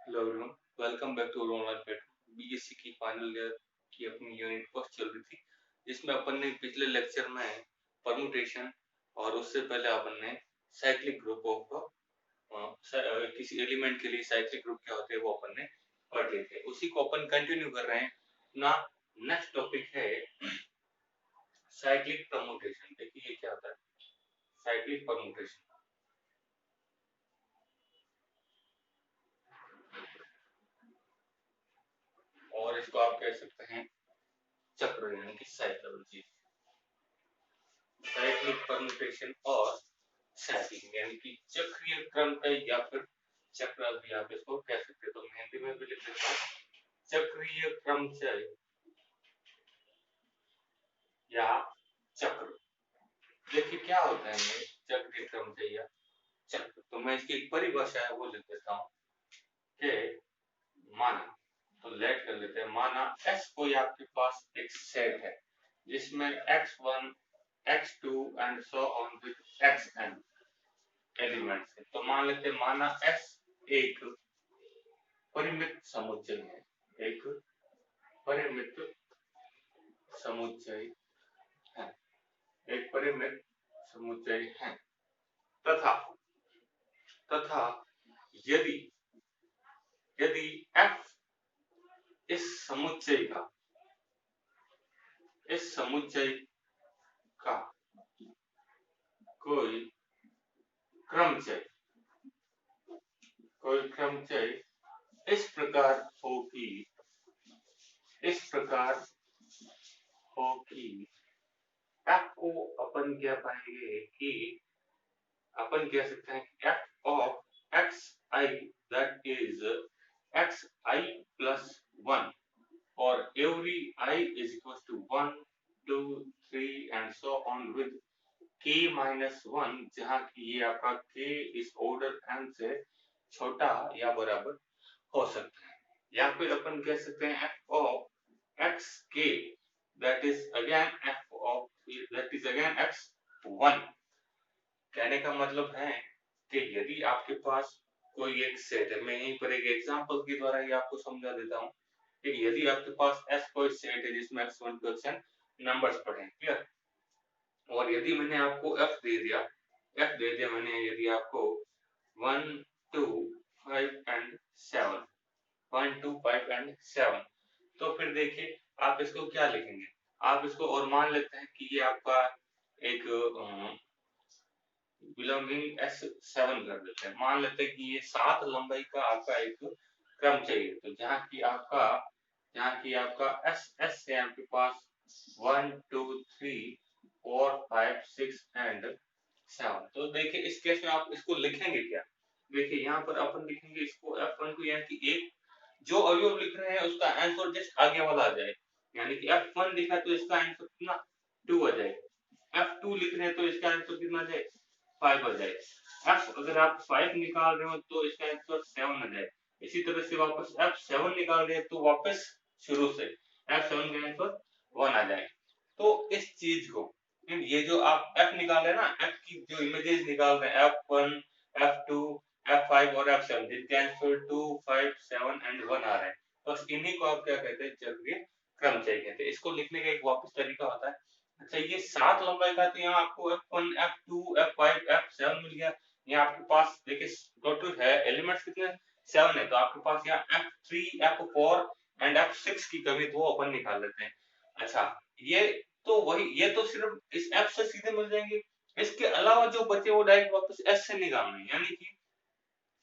Hello everyone, welcome back to online platform. BSc की final year की अपनी unit first चल रही थी, जिसमें अपन ने पिछले लेक्चर में परम्यूटेशन और उससे पहले अपन ने साइक्लिक ग्रुप ऑफ किसी एलिमेंट के लिए साइक्लिक ग्रुप क्या होते हैं वो अपन ने पढ़ लिए थे। उसी को अपन कंटिन्यू कर रहे हैं। ना नेक्स्ट टॉपिक है साइक्लिक परम्यूटेशन। देखिए ये क्या होता है साइक्लिक परम्यूटेशन, और इसको आप कह सकते हैं चक्र यानी कि साइकिल। जी, साइक्लिक परम्यूटेशन और साइक्लिंग यानी कि चक्रीय क्रम का, या फिर चक्र भी आप इसको कह सकते हैं। तो मैं हिंदी में भी लिख देता हूँ, चक्रीय क्रमचय या चक्र। देखिए क्या होता है ये चक्रीय क्रमचय या चक्र। तो मैं इसकी एक परिभाषा है वो लिख देता हूँ कि माना, तो लेट कर लेते हैं, माना S कोई आपके पास एक सेट है जिसमें x1 x2 and so on with xn elements है। तो मान लेते हैं माना S एक परिमित समुच्चय है, एक परिमित समुच्चय है, एक परिमित समुच्चय है। तथा तथा यदि यदि f इस समुच्चय का कोई क्रमचय इस प्रकार हो कि f को अपन क्या पाएंगे कि अपन कह सकते हैं कि f of xi that is xi plus 1 or every I is equals to 1, 2, 3 and so on with k minus 1, जहाँ की ये आपका k इस ऑर्डर n से छोटा या बराबर हो सकता है। या फिर अपन कह सकते हैं f of xk that is again x1। कहने का मतलब है कि यदि आपके पास कोई एक सेट है, मैं यहीं पर एक एग्जांपल के द्वारा ही आपको समझा देता हूँ कि यदि आपके पास S कोई सेट है जिसमें x1 to xn नंबर्स पड़े हैं, क्लियर। और यदि मैंने आपको f दे दिया मैंने, यदि आपको 1 2 5 एंड 7 1 2 5 एंड 7, तो फिर देखिए आप इसको क्या लिखेंगे, आप इसको और मान लेते हैं कि ये आपका एक बिलोंगिंग S7 कर देते हैं। मान लेते हैं कि ये 7 लंबाई का आपका एक क्रम चाहिए। तो जहाँ की आपका S है आपके पास 1 2 3 4 5 6 एंड 7। तो देखिए इस केस में आप इसको लिखेंगे क्या। देखिए यहाँ पर अपन लिखेंगे इसको F12 यानी कि एक जो अवयव लिख रहे हैं उसका आंसर जस्ट आगे वाला आ जाए, यानी कि F1 लिखा तो इसका आंसर कितना 2 आ जाए, F2 लिख रहे हैं तो इसका आंसर कितना आ जाए 5 आ जाए। F अगर आप 5 निकाल रहे हो तो इसका आंसर 7 आ जाए। इसी तरह से वापस F7 निकाल रहे हैं तो वापस शुरू से F7 का आंसर 1 आ जाए। तो इस चीज को, ये जो आप F निकाल रहे हैं ना, F की जो इमेजेस निकाल रहे हैं F1 F2 F5 और F7, जिनके आंसर 2 5 7 एंड 1 आ रहे हैं, बस इन्हीं को आप क्या कहते हैं चक्रीय क्रमचय कहते हैं। इसको लिखने का एक वापस तरीका होता है। अच्छा ये 7 लंबाई का, तो यहाँ आपको F1 F2 F5 F7 मिल गया। यहाँ आपके पास देखिए टोटल है एलिमेंट्स कितने 7 है, तो आपके पास यहाँ F3 F4 एंड F6 की कमी तो अपन निकाल लेते हैं। अच्छा ये तो वही, ये तो सिर्फ इस F से सीधे मिल जाएंगे। इसके अलावा जो बचे वो डायरेक्ट वापस S से निकालना है, यानी कि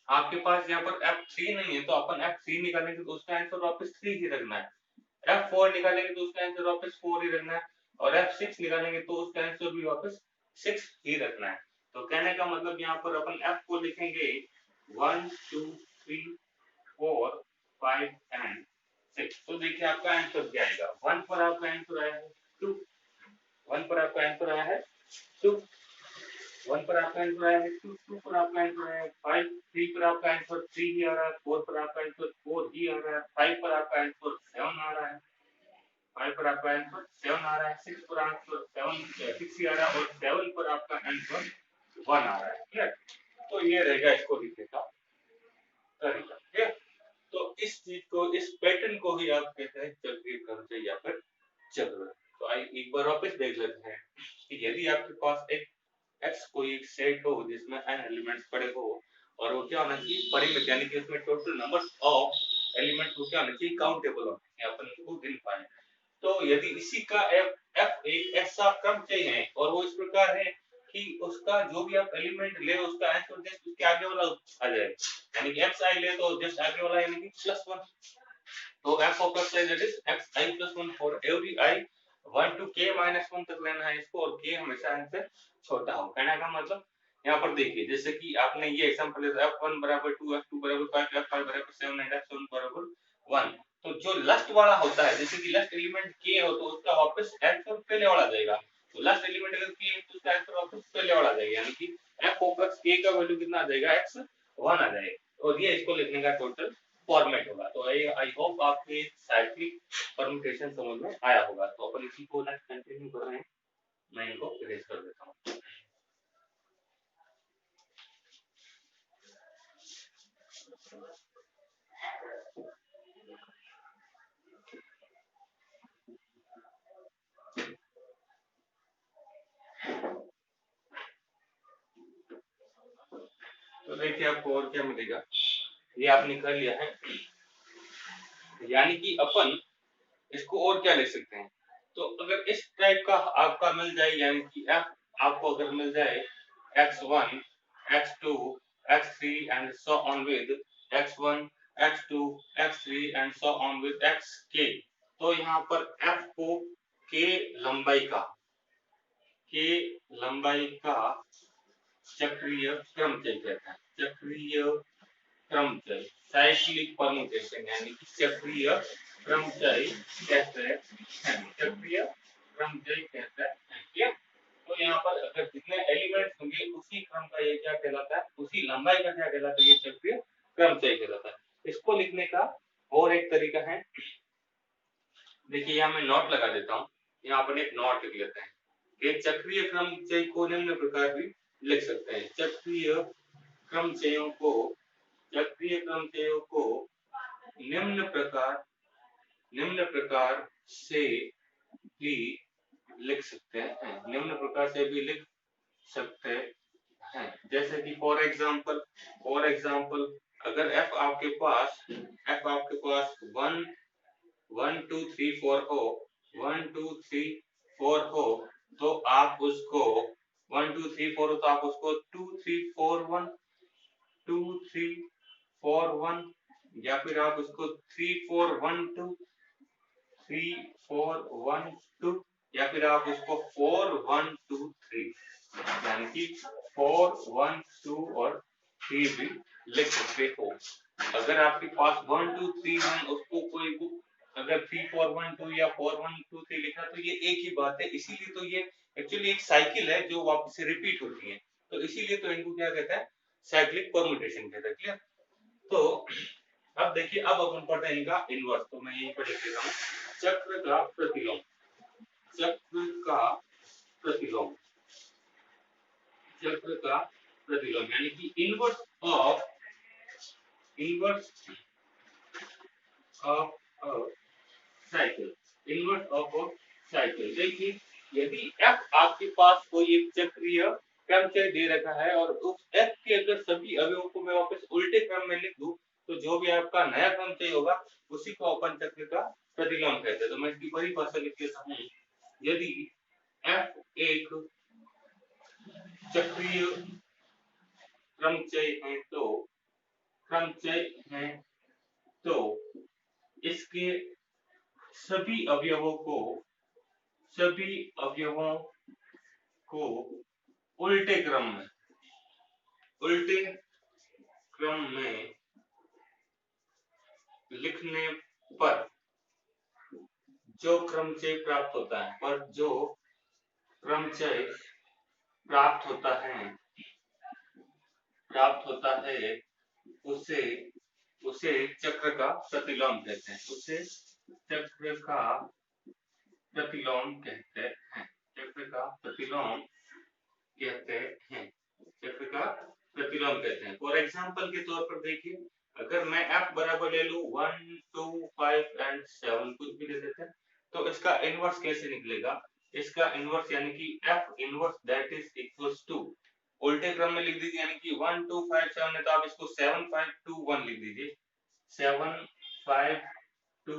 आपके पास यहाँ पर F3 नहीं है तो अपन F3 निकालेंगे तो उसका आंसर वापस 3 ही रखना है। F4 निकालेंगे तो उसका आंसर वापस 4 ही रखना है, और F6 निकालेंगे तो उसका आंसर भी वापस 6 ही रखना है। तो कहने का मतलब यहाँ पर अपन F को लिखेंगे 1 2 3 4 5 एंड 6। तो देखिए आपका आंसर क्या आएगा, 1 पर आपका आंसर आया है 2, 1 पर आपका आंसर आया है 2, 1 पर आपका आंसर आया है 2, 2 पर आपका आंसर आया है 5, 3 पर आपका आंसर 3 ही आ रहा है, 4 पर आपका आंसर 4 ही आ रहा है, 5 पर आपका आंसर 7 आ रहा है, 5 पर आपका आंसर 7 आ रहा है, 6 पर आंसर 6 ही आ रहा है, और 7 पर आपका आंसर 1 आ रहा है। क्लियर। तो ये रहेगा इसको लिखने का तरीका। ठीक है। तो इस चीज को, इस पैटर्न को ही आप कहते हैं चक्रीय क्रमचय या फिर चक्र। तो आइए एक बार वापस देख लेते हैं कि यदि आपके पास एक एक्स कोई एक सेट हो जिसमें n एलिमेंट्स पड़े हो और वो क्या होना चाहिए, परिमित, यानी कि उसमें टोटल नंबर ऑफ एलिमेंट्स को क्या होना चाहिए, काउंटेबल होना चाहिए, अपन इनको गिन पाए। तो यदि इसी का f एक ऐसा क्रमचय है और वो इस प्रकार है कि उसका जो भी आप एलिमेंट ले उसका आंसर जस्ट उसके आगे वाला आ जाए, यानी कि xi ले तो जस्ट आगे वाला यानी कि +1। तो f of x that is xi + 1 for every i 1 to k - 1 तक लेना है इसको, और k हमेशा n से छोटा हो। कहने का मतलब यहाँ पर देखिए, जैसे कि आपने ये एग्जांपल लिया f1 = 2, f2 = 5, f5 = 7 and f7 = 1। तो जो लास्ट वाला होता है, जैसे कि लास्ट एलिमेंट k हो तो उसका वापस आंसर पहले वाला जाएगा, तो लास्ट एलिमेंट अगर k है तो उसका आंसर वापस पहले वाला जाएगा, यानी कि f ऑफ x k का वैल्यू कितना आ जाएगा, x1 आ जाएगा। और ये इसको लिखने का टोटल फॉर्मेट होगा। तो आई होप आपके साइक्लिक परम्यूटेशन समझ में आया होगा। तो अपन इसी को नेक्स्ट कंटिन्यू कर रहे हैं, मैं इनको इरेज कर देता हूँ। तो देखिए आपको और क्या मिलेगा, ये आपने कर लिया है, यानी कि अपन इसको और क्या लिख सकते हैं। तो अगर इस टाइप का आपका मिल जाए, यानी कि f आपको अगर मिल जाए x1 x2 x3 and so on with x1 x2 x3 and so on with xk, तो यहाँ पर f को k लंबाई का चक्रीय क्रमचय कहते हैं। चक्रीय क्रमचय, साइक्लिक परम्यूटेशन, यानी कि चक्रीय क्रमचय कहते हैं, चक्रीय क्रमचय कहते हैं, ठीक है। तो यहाँ पर अगर जितने एलिमेंट्स होंगे उसी क्रम का ये क्या कहलाता है, उसी लंबाई का क्या कहलाता है, ये चक्रीय क्रमचय कहलाता है। इसको लिखने का और एक तरीका है, देखिए यहाँ मैं नोट लगा देता हूँ, यहाँ पर एक नोट लिख लेते हैं कि चक्रीय क्रमचय को निम्न प्रकार भी लिख सकते हैं। चक्रीय क्रमचयों को निम्न प्रकार से भी लिख सकते हैं, निम्न प्रकार से भी लिख सकते हैं। जैसे कि फॉर एग्जांपल अगर f आपके पास 1 2 3 4 हो, 1 2 3 4 हो, तो आप उसको 1 2 3 4 हो तो आप उसको 2 3 4 1 2 3 4 1 या फिर आप उसको 3 4 1 2 3 4 1 2 या फिर आप उसको 4 1 2 3, यानी कि 4 1 2 और 3 भी लिख सकते हो। अगर आपके पास 1 2 3 1 उसको कोई अगर 3 4 1 2 या 4 1 2 3 लिखा तो ये एक ही बात है, इसीलिए तो ये एक्चुअली एक साइकिल है जो वापस से रिपीट होती है, तो इसीलिए तो इनको क्या कहता है, साइक्लिक परम्यूटेशन कहता है। क्लियर। तो अब देखिए, अब अपन पढ़ते हैं इनका इनवर्स, तो मैं यहीं पर लिख देता हूँ चक्र का प्रतिलोम। चक्र का प्रतिलोम, चक्र का प्रतिलोम यानी कि inverse of cycle, inverse of a cycle. देखिए यदि f आपके पास कोई एक चक्रीय क्रमचय दे रखा है और उस f के अगर सभी अवयवों को मैं वापस उल्टे क्रम में लिख दूं, तो जो भी आपका नया क्रमचय होगा उसी को अपन चक्र का प्रतिलोम कहते हैं। तो मैं इसकी परिभाषा लिख देता हूँ, यदि f एक चक्रीय क्रमचय है तो इसके सभी अवयवों को उल्टे क्रम में लिखने पर जो क्रमचय प्राप्त होता है उसे चक्र का प्रतिलोम कहते हैं, उसे चक्र का प्रतिलोम कहते हैं, चक्र का प्रतिलोम कहते हैं, चक्र का प्रतिलोम कहते हैं। फॉर एग्जांपल के तौर पर देखिए, अगर मैं f बराबर ले लूं 1 2 5 एंड 7 कुछ भी ले लेते हैं, तो इसका इनवर्स कैसे निकलेगा? इसका इनवर्स यानी कि f inverse that is equals to, उल्टे क्रम में लिख दीजिए, यानी कि 1 2 5 7 है तो आप इसको 7 5 2 1 लिख दीजिए, 7 5 2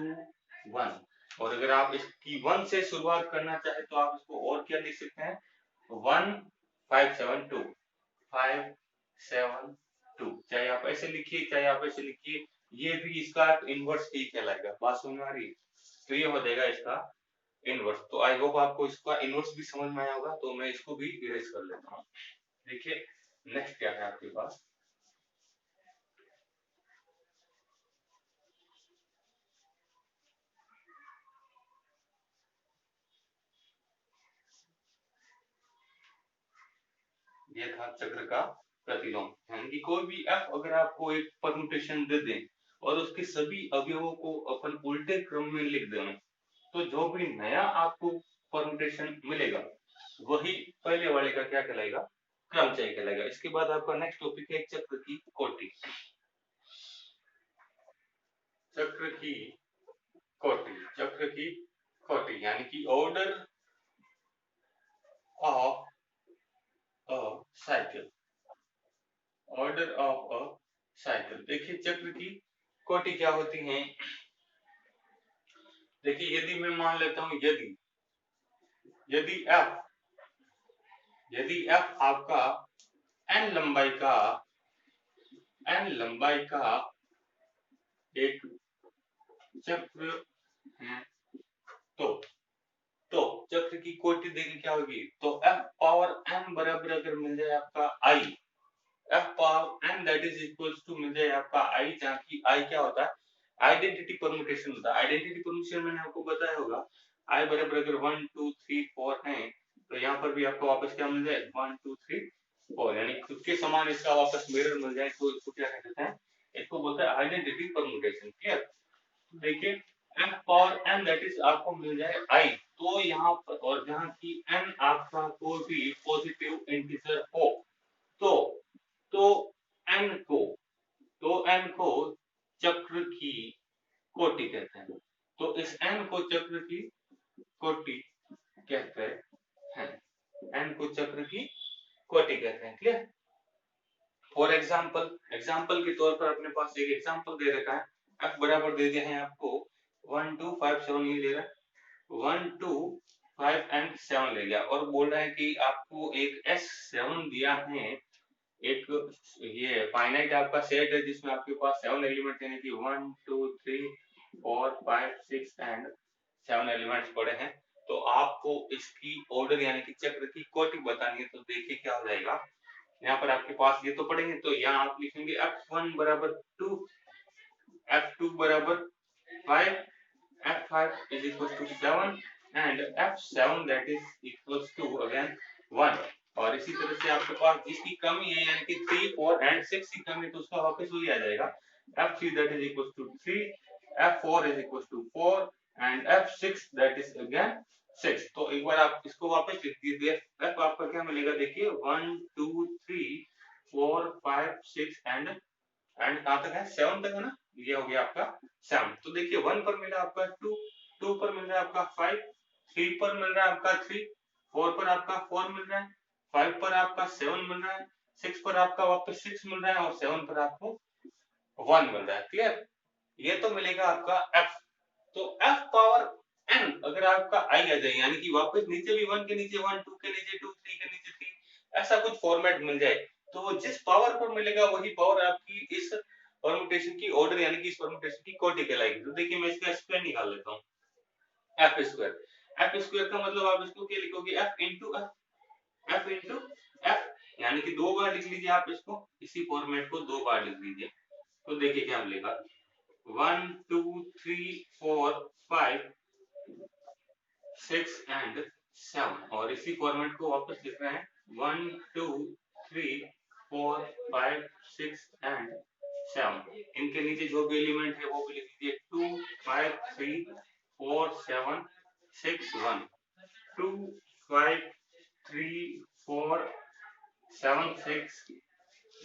1। और अगर आप इसकी 1 से शुरुआत करना चाहे तो आप इसको और क्या लिख सकते हैं, 1 5 7 2 5 7 2, चाहे आप ऐसे लिखिए चाहे आप ऐसे लिखिए, ये भी इसका इनवर्स ही कहलाएगा। बात समझ में आ रही है? तो ये हो जाएगा इसका इनवर्स। तो आई होप आपको इसका इनवर्स भी समझ में आया होगा, तो मैं इसको भी इरेज कर लेता हूँ। देखिए नेक्स्ट क्या है आपके पास, ये था चक्र का प्रतिलोम, यानी कि कोई भी एफ अगर आपको एक परमुटेशन दे दें और उसके सभी अवयवों को अपन उल्टे क्रम में लिख दें, तो जो भी नया आपको परमुटेशन मिलेगा वही पहले वाले का क्या कहलाएगा, क्रमचय कहलाएगा। इसके बाद आपका नेक्स्ट टॉपिक है चक्र की कोटि। चक्र की कोटि, चक्र की कोटि यानी कि order of a cycle, order of a cycle. देखिए चक्र की कोटि क्या होती है। देखिए यदि मैं मान लेता हूं, यदि यदि एफ यदि एफ आपका एन लंबाई का एक चक्र है, तो चक्र की कोटि देखिए क्या होगी, तो एफ पावर एन बराबर अगर मिल जाए आपका I, F power N that is equals to मिल जाए आपका आई, जहां की आई क्या होता है, आइडेंटिटी परम्यूटेशन होता है। आइडेंटिटी परम्यूटेशन मैंने आपको बताया होगा, आई बराबर अगर 1 2 3 4 है तो यहाँ पर भी आपको वापस क्या मिल जाए 1 2 3 4, यानी खुद के समान इसका वापस मिरर मिल जाए, तो इसको क्या कहते हैं, इसको बोलते हैं आइडेंटिटी परम्यूटेशन। क्लियर? देखिए n power N that is आपको मिल जाए आई, तो यहाँ पर और जहाँ की एन आपका कोई भी पॉजिटिव इंटीजर हो, तो तो एन को एन को चक्र की कोटि कहते हैं। तो इस एन को चक्र की कोटि कहते हैं, एन को चक्र की कोटि कहते हैं। क्लियर? फॉर एग्जाम्पल के तौर पर अपने पास एक एग्जाम्पल दे रखा है, एफ बराबर दे दिया है आपको 1 2 5 7, ये दे रहा है 1 2 5 एंड 7 ले गया, और बोल रहा है कि आपको एक S7 दिया है, एक ये फाइनाइट आपका सेट है जिसमें आपके पास 7 एलिमेंट यानी कि 1 2 3 4 5 6 एंड 7 एलिमेंट्स पड़े हैं। तो आपको इसकी ऑर्डर यानी कि चक्र की कोटि बतानी है, तो देखिए क्या हो जाएगा, यहाँ पर आपके पास ये तो पढ़ेंगे, तो यहाँ आप लिखेंगे F1 बराबर 2, F2 बराबर 5, F5 is equals to 7 and F7 that is equals to again 1। और इसी तरह से आपके पास जिसकी कमी है यानी कि 3 4 एंड 6 की कमी, तो उसका वापस वही आ जाएगा, F3 that is equals to 3, F4 is equals to 4 and F6 that is again 6। तो एक बार आप इसको वापस लिख दीजिए, F आपका क्या मिलेगा, देखिए 1 2 3 4 5 6 एंड कहां तक है, 7 तक है ना, ये हो गया आपका 7। तो देखिए 1 पर मिला आपका 2, 2 पर मिल रहा है आपका 5, 3 पर मिल रहा है आपका 3, 4 पर आपका 4 मिल रहा है, 5 पर आपका 7 मिल रहा है, 6 पर आपका वापस 6 मिल रहा है और 7 पर आपको 1 मिल रहा है। क्लियर? ये तो मिलेगा आपका f। तो f पावर n अगर आपका आई आ जाए, यानी कि वापस नीचे भी 1 के नीचे 1, 2 के नीचे 2, 3 के नीचे 3, ऐसा कुछ फॉर्मेट मिल जाए, तो जिस पावर पर मिलेगा वही पावर आपकी इस परमुटेशन की ऑर्डर यानी कि इस परमुटेशन की कोटि कहलाएगी। तो देखिए मैं इसका स्क्वायर निकाल लेता हूँ, एफ स्क्वायर। एफ स्क्वायर का मतलब आप इसको क्या लिखोगे, एफ इंटू एफ, यानी कि 2 बार लिख लीजिए आप इसको, इसी फॉर्मेट को 2 बार लिख लीजिए, तो देखिए क्या मिलेगा 1 2 3 4 5 6 एंड 7, और इसी फॉर्मेट को वापस लिख रहे हैं 1 2 3 4 5 6 एंड 7। इनके नीचे जो भी एलिमेंट है वो भी लिख दीजिए 2 5 3 4 7 6 1, 2 5 3 4 7 6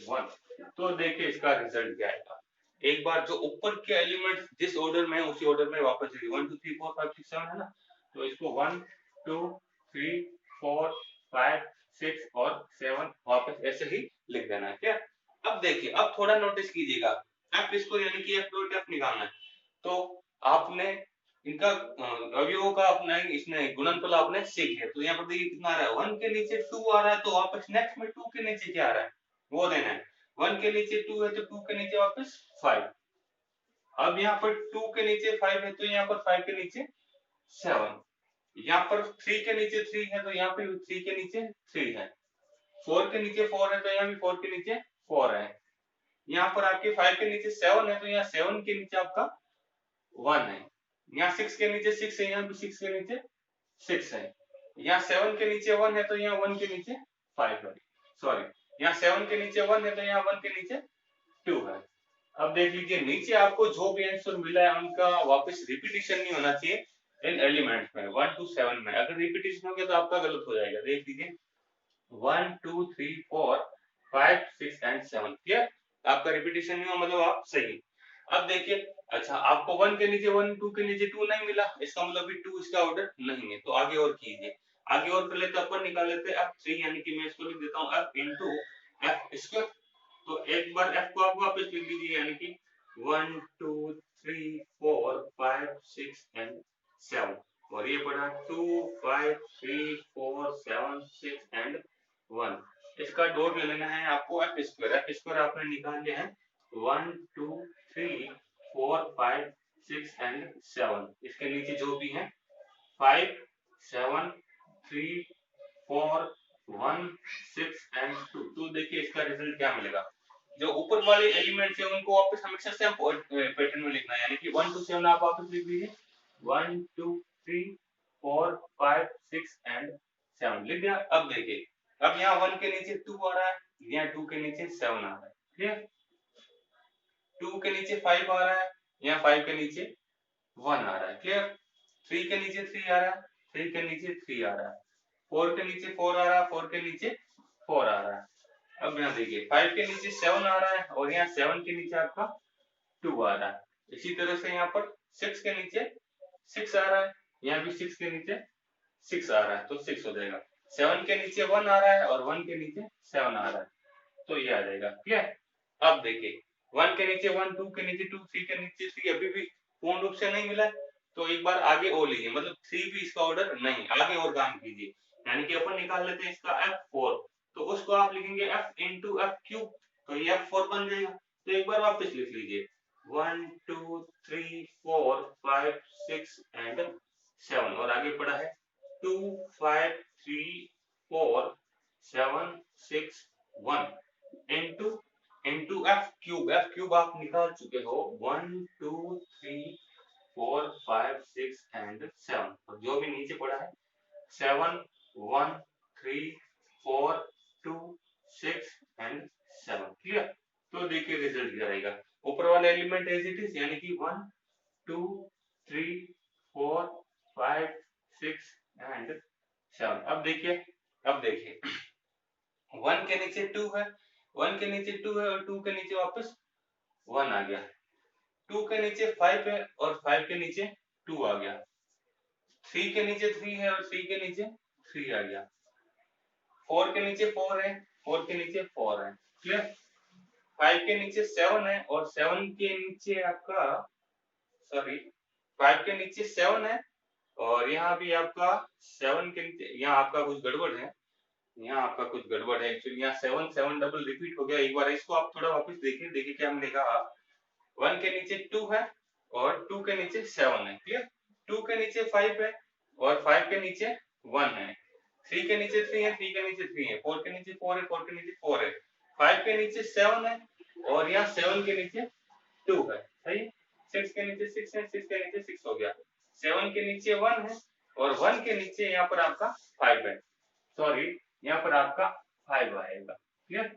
1। तो देखिए इसका रिजल्ट क्या आएगा, एक बार जो ऊपर के एलिमेंट जिस ऑर्डर में है उसी ऑर्डर में वापस लिखिए। 1 2 3 4 5 6 7 है ना, तो इसको 1 2 3 4 5 6 और 7 वापस ऐसे ही लिख देना है। क्या? अब देखिए, अब थोड़ा नोटिस कीजिएगा, एफ स्क्वायर यानी कि एफ डॉट एफ निकालना है, तो आपने इनका अवयवों का अपना इसने गुणनफल आपने सीख लिया। तो यहाँ पर देखिए कितना आ रहा है, 1 के नीचे 2 आ रहा है, तो वापस नेक्स्ट में 2 के नीचे क्या आ रहा है वो देना है। 1 के नीचे 2 है तो 2 के नीचे वापस 5। अब यहाँ पर 2 के नीचे 5 है तो यहाँ पर 5 के नीचे 7। यहाँ पर 3 के नीचे 3 है तो यहाँ पे 3 के नीचे 3 है। 4 के नीचे 4 है तो यहाँ भी 4 के नीचे 4 है। यहाँ पर आपके 5 के नीचे 7 है तो यहाँ 7 के नीचे आपका 1 है। यहाँ 6 के नीचे 6 है, यहाँ भी 6 के नीचे 6 है। यहाँ 7 के नीचे 1 है तो यहाँ 1 के नीचे 5 है। सॉरी, यहाँ 7 के नीचे 1 है तो यहाँ 1 के नीचे 2 है। अब देख लीजिए नीचे आपको जो भी आंसर मिला है उनका वापस रिपीटिशन नहीं होना चाहिए इन एलिमेंट्स में 1 to 7 में। अगर रिपीटिशन हो गया तो आपका गलत हो जाएगा। देख लीजिए 1 2 3 4 5 6 एंड 7, क्लियर? आपका रिपीटिशन नहीं हुआ मतलब आप सही। अब देखिए, अच्छा आपको 1 के नीचे 1 2 के नीचे 2 नहीं मिला, इसका मतलब भी 2 इसका ऑर्डर नहीं है। तो आगे और कीजिए, आगे और कर लेते अपन निकाल लेते हैं f3, यानी कि मैं इसको लिख देता हूँ f into f स्क्वायर। तो एक बार f को आप वापस लिख लीजिए, यानी कि 1 2 3 4 5 6 एंड 7, और ये पड़ा 2 5 3 4 7 6 एंड 1। इसका डॉट ले लेना है आपको f स्क्वायर। f स्क्वायर आपने निकाल लिया है 1 2 3 4 5 6 एंड 7। इसके नीचे जो भी है 5 7 3 4 1 6 एंड 2। तो देखिए इसका रिजल्ट क्या मिलेगा। जो ऊपर वाले एलिमेंट्स है उनको वापस हमेशा सेम पैटर्न में लिखना है, यानी कि 1 to 7 आप वापस लिख लीजिए 1 2 3 4 5 6 एंड 7 लिख दिया। अब देखिए, अब यहाँ 1 के नीचे 2 आ रहा है, यहाँ 2 के नीचे 7 आ रहा है, क्लियर? 2 के नीचे 5 आ रहा है, यहाँ 5 के नीचे 1 आ रहा है, क्लियर? 3 के नीचे 3 आ रहा है, 3 के नीचे 3 आ रहा है। 4 के नीचे 4 आ रहा है, 4 के नीचे 4 आ रहा है। अब यहाँ देखिए 5 के नीचे 7 आ रहा है और यहाँ 7 के नीचे आपका 2 आ रहा है। इसी तरह से यहाँ पर 6 के नीचे 6 आ रहा है, यहाँ भी 6 के नीचे 6 आ रहा है, तो 6 हो जाएगा। 7 के नीचे 1 आ रहा है और 1 के नीचे 7 आ रहा है, तो ये आ जाएगा, क्लियर? अब देखिए 1 के नीचे 1 2 के नीचे 2 3 के नीचे 3 अभी भी पूर्ण रूप से नहीं मिला है, तो एक बार आगे और लीजिए, मतलब 3 भी इसका ऑर्डर नहीं, आगे और काम कीजिए, यानी कि अपन निकाल लेते हैं इसका f4। तो उसको आप लिखेंगे f into f क्यूब, तो ये f4 बन जाएगा। तो एक बार वापस लिख लीजिए 1 2 3 4 5 6 एंड 7, और आगे पड़ा है 2 5 3 4 7 6 1 into f क्यूब आप निकाल चुके हो 1 2 3 4 5 6 एंड 7, और जो भी नीचे पड़ा है 7 1 3 4 2 6 एंड 7, क्लियर? तो देखिए रिजल्ट क्या रहेगा। ऊपर वाला एलिमेंट एज इट इज, यानी कि 1 2 3 4 5 6 एंड 7। अब देखिए 1 के नीचे 2 है, 1 के नीचे 2 है और 2 के नीचे वापस 1 आ गया। 2 के नीचे 5 है और 5 के नीचे 2 आ गया। 3 के नीचे 3 है और 3 के नीचे 3 आ गया। 4 के नीचे 4 है, 4 के नीचे 4 है, क्लियर? 5 के नीचे 7 है और 7 के नीचे आपका, सॉरी 5 के नीचे 7 है और यहाँ भी आपका 7 के नीचे, यहाँ आपका कुछ गड़बड़ है, यहाँ आपका कुछ गड़बड़ है एक्चुअली, यहाँ 7 7 डबल रिपीट हो गया। एक बार इसको आप थोड़ा वापस देखिए, देखिए क्या मिलेगा। 1 के नीचे 2 है और 2 के नीचे 7 है, क्लियर? 2 के नीचे 5 है और 5 के नीचे 1 है। 3 के नीचे 3 है, 3 के नीचे 3 है। 4 के नीचे 4 है, 4 के नीचे 4 है। 5 के नीचे 7 है और यहाँ 7 के नीचे 2 है, सही? 6 के नीचे 6 है, 6 के नीचे 6 हो गया। 7 के नीचे 1 है और 1 के नीचे यहाँ पर आपका 5 है, सॉरी यहाँ पर आपका 5 आएगा, क्लियर?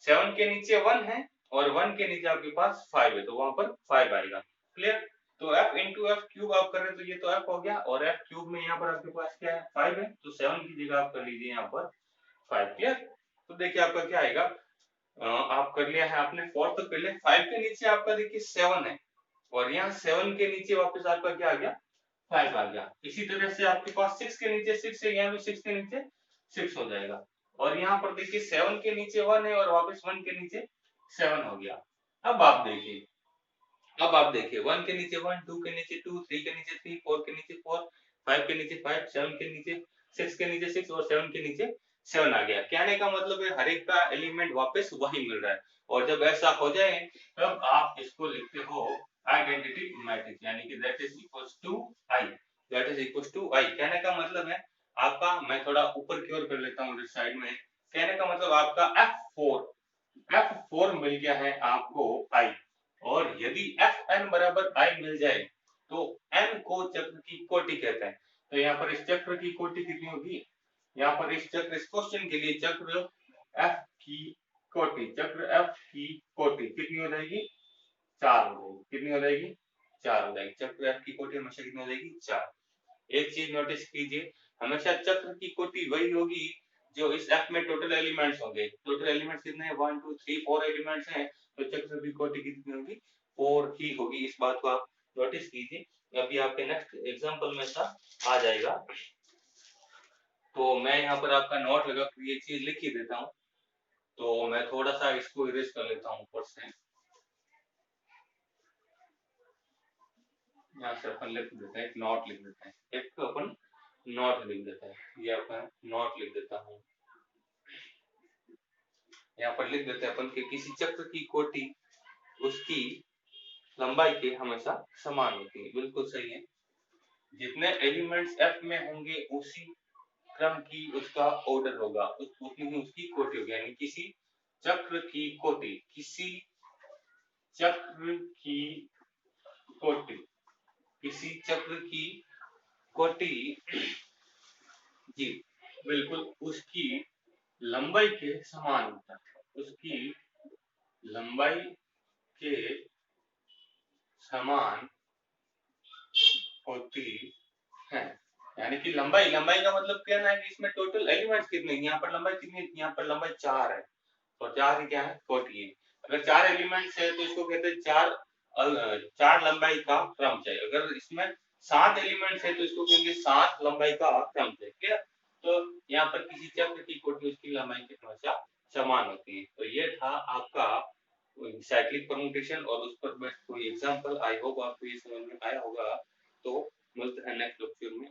7 के नीचे 1 है और 1 के नीचे आपके पास 5 है, तो वहां पर 5 आएगा, क्लियर? तो f इंटू एफ क्यूब आप कर रहे हैं तो ये तो f हो गया, और f क्यूब में यहाँ पर आपके पास क्या है 5 है, तो 7 की जगह आप कर लीजिए यहाँ पर 5, क्लियर? तो देखिए आपका क्या आएगा आप कर लिया है आपने 4 तो कर लिया, 5 के नीचे आपका देखिए 7 है और यहाँ 7 के नीचे वापस आपका क्या आ गया 5 आ गया। इसी तरह से आपके पास 6 के नीचे 6 है, यहाँ भी 6 के नीचे 6 हो जाएगा और यहाँ पर देखिए 7 के नीचे 1 है और वापस 1 के नीचे 7 हो गया। अब आप देखिए 1 के नीचे 1, 2 के नीचे 2, 3 के नीचे 3, 4 के नीचे 4, 5 के नीचे 5, 7 के नीचे 6 के नीचे 6 और 7 के नीचे 7 आ गया। कहने का मतलब है हर एक का एलिमेंट वापस वही मिल रहा है और जब ऐसा हो जाए तब आप इसको लिखते हो आइडेंटिटी मैट्रिक्स, यानी कि that is equals to I, that is equals to I. कहने का मतलब है आपका, मैं थोड़ा ऊपर की ओर कर लेता हूँ इस साइड में, कहने का मतलब आपका F4 मिल गया है आपको आई, और यदि Fn बराबर आई मिल जाए तो n को चक्र की कोटि कहते हैं। तो यहाँ पर इस चक्र की कोटि कितनी होगी, यहाँ पर इस क्वेश्चन के लिए चक्र F की कोटि कितनी हो जाएगी, 4 हो जाएगी। कितनी हो जाएगी, 4 हो जाएगी। चक्र F की कोटि हमेशा कितनी हो जाएगी, 4। एक चीज नोटिस कीजिए, हमेशा चक्र की कोटि वही होगी जो इस F में टोटल एलिमेंट्स होंगे। टोटल एलिमेंट्स कितने हैं, 1 2 3 4 एलिमेंट्स हैं, तो चक्र की कोटि कितनी होगी, 4 ही होगी। इस बात को आप नोटिस कीजिए। अभी आपके नेक्स्ट एग्जांपल में सा आ जाएगा, तो मैं यहाँ पर आपका नोट लगा कर ये चीज लिख ही देता हूँ। तो मैं थोड़ा सा इसको इरेज कर लेता हूँ ऊपर से, यहाँ से अपन लिख देते हैं, एक नोट लिख देते हैं, एक तो अपन नोट लिख देते हैं, ये अपन नोट लिख देता हूँ। यहाँ पर लिख देते हैं अपन कि किसी चक्र की कोटि उसकी लंबाई के हमेशा समान होती है। बिल्कुल सही है, जितने एलिमेंट्स F में होंगे उसी क्रम की उसका ऑर्डर होगा, उतनी ही उसकी कोटि होगी। यानी किसी चक्र की कोटि, किसी चक्र की कोटि, किसी चक्र की कोटि जी बिल्कुल उसकी लंबाई के समान होता है, उसकी लंबाई के समान होती है। यानी कि लंबाई का मतलब कहना है कि इसमें टोटल एलिमेंट्स कितने, यहाँ पर लंबाई कितनी, यहाँ पर लंबाई 4 है, तो 4 ही क्या है, 40 है। अगर 4 एलिमेंट्स है तो इसको कहते हैं चार लंबाई का क्रम चाहिए। अगर इसमें 7 एलिमेंट्स है तो इसको कहेंगे 7 लंबाई का क्रम चाहिए। क्या, तो यहाँ पर किसी चक्र की कोटि उसकी लंबाई की हमेशा समान होती है। तो ये था आपका साइक्लिक परम्यूटेशन और उस पर बेस्ड कोई एग्जांपल। आई होप आपको ये समझ में आया होगा। तो मिलते हैं नेक्स्ट लेक्चर में।